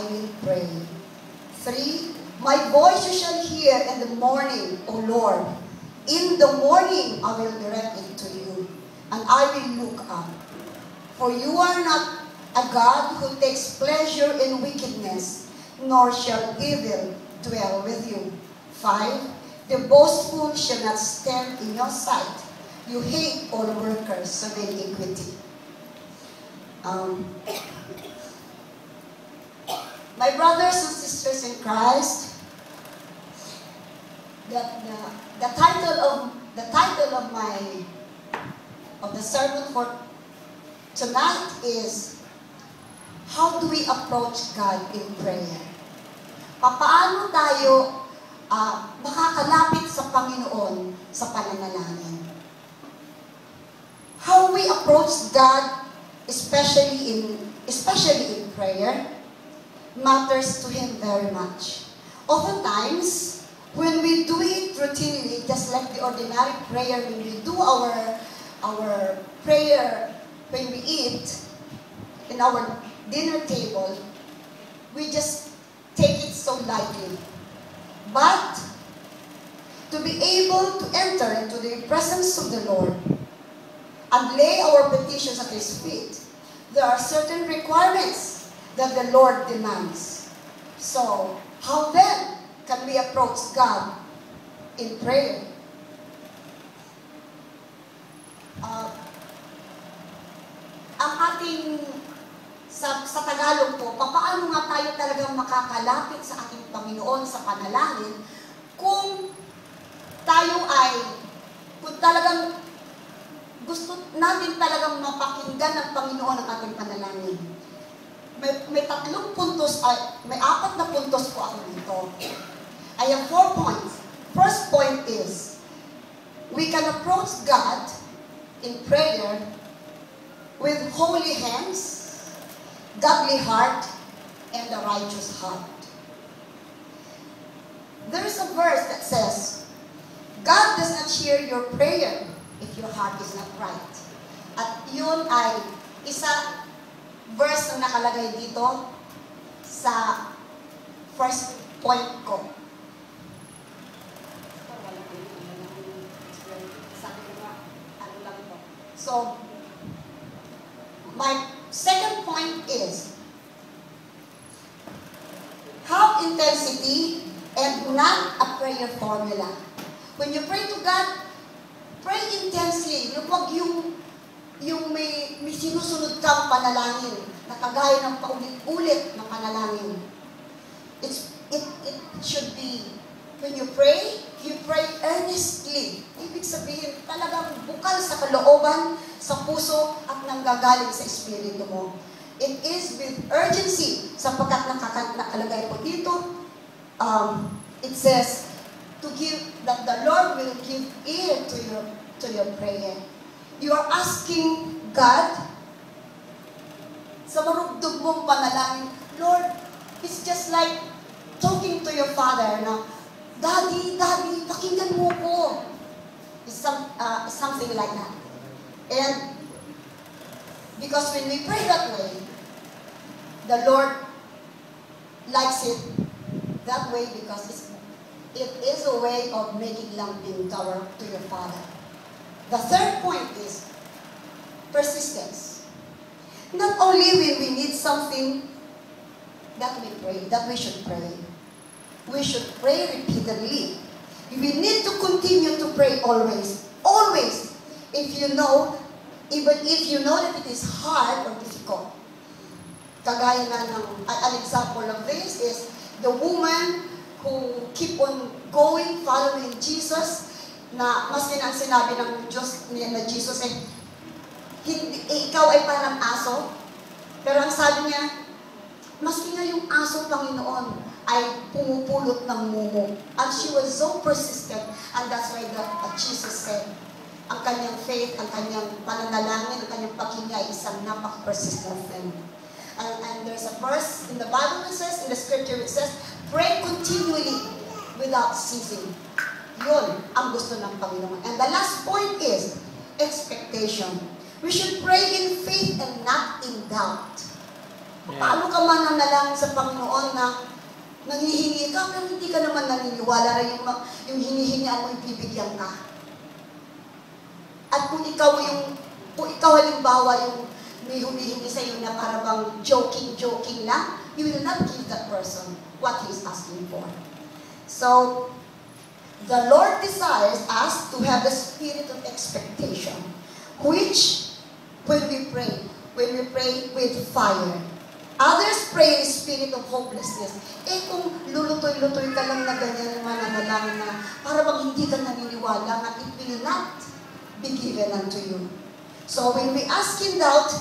I will pray. 3, my voice you shall hear in the morning, O Lord. In the morning I will direct it to you, and I will look up. For you are not a God who takes pleasure in wickedness, nor shall evil dwell with you. 5, the boastful shall not stand in your sight. You hate all workers of iniquity. My brothers and sisters in Christ, the title of the sermon for tonight is, how do we approach God in prayer? Paano tayo makakalapit sa Panginoon sa pananalangin? How we approach God, especially in prayer, matters to Him very much. Oftentimes, when we do it routinely, just like the ordinary prayer, when we do our prayer when we eat in our dinner table, we just take it so lightly. But to be able to enter into the presence of the Lord and lay our petitions at His feet, there are certain requirements that the Lord demands. So, how then can we approach God in prayer? Ang ating, sa Tagalog po, paano nga tayo talagang makakalapit sa ating Panginoon sa panalangin kung talagang gusto natin talagang mapakinggan ng Panginoon ang ating panalangin. May 4 na puntos po ako dito. I have 4 points. First point is, we can approach God in prayer with holy hands, godly heart, and a righteous heart. There is a verse that says, God does not hear your prayer if your heart is not right. At yun ay isa verse na nakalagay dito sa first point ko. So, my second point is, have intensity and not a prayer formula. When you pray to God, pray intensely. Huwag yung may sinusunod kang panalangin na kagaya ng paulit-ulit na panalangin. It should be, when you pray earnestly. Ibig sabihin, talagang bukal sa kalooban, sa puso, at nanggagaling sa espiritu mo. It is with urgency, sapagkat nakalagay po dito, it says, that the Lord will give ear to your prayer. You are asking God sa marugdog mong panalangin, Lord, it's just like talking to your Father na, Daddy, pakinggan mo ko. It's something like that. And because when we pray that way, the Lord likes it that way because it is a way of making lambing to your Father. The third point is persistence. Not only will we need something that we should pray. We should pray repeatedly. We need to continue to pray always. Always. Even if you know that it is hard or difficult. Kagaya nga an example of this is the woman who keep on going, following Jesus, na maski na ang sinabi ng Diyos na Jesus ay, ikaw ay parang aso. Pero ang sabi niya, maski nga yung aso, Panginoon, ay pumupulot ng mumo. And she was so persistent, and that's why Jesus said, ang kanyang faith, ang kanyang pananalangin, ang kanyang paghinga ay isang napaka-persistent thing. And there's a verse in the Bible that says, in the scripture it says, pray continually without ceasing. Yun ang gusto ng Panginoon. And the last point is expectation. We should pray in faith and not in doubt. Yeah. Paano ka man nanalangin sa Panginoon Nanghihingi ka, pero hindi ka naman naniniwala rin yung hinihingian mo, ibibigyan ka. At kung ikaw halimbawa yung may humihingi sa iyo na parang joking lang, you will not give that person what he is asking for. So, the Lord desires us to have the spirit of expectation, which when we pray with fire. Others pray in spirit of hopelessness. Kung lulutoy-lutoy ka lang na ganyan yung mananalangin na para bang hindi ka naniniwala na it will not be given unto you. So when we ask in doubt,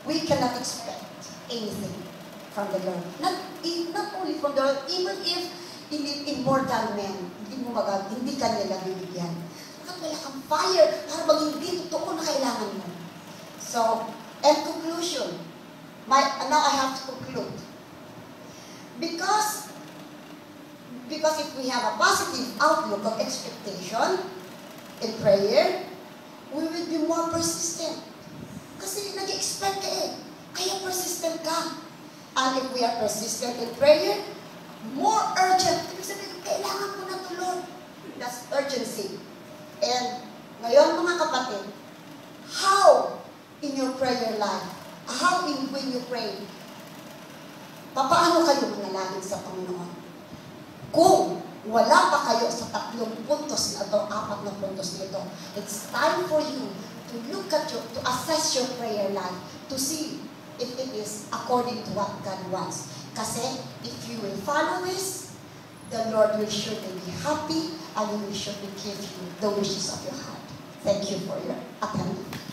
we cannot expect anything from the Lord. Not only from the Lord, even if immortal men, hindi ka nila bibigyan. Bakit wala kang fire? Para bang hindi totoo na kailangan mo. So, and conclusion. Now I have to conclude. Because if we have a positive outlook of expectation in prayer, we will be more persistent. Kasi nag-expect ka kaya persistent ka. And if we are persistent in prayer, more urgent. Ibig sabihin, kailangan ko na to, Lord. That's urgency. And ngayon mga kapatid, how in your prayer life, when you pray, paano kayo manalangin sa Panginoon? Kung wala pa kayo sa 3 puntos na ito, 4 na puntos na ito, it's time for you to look at to assess your prayer life, to see if it is according to what God wants. Kasi if you will follow this, the Lord will surely be happy and He will surely give you the wishes of your heart. Thank you for your attention.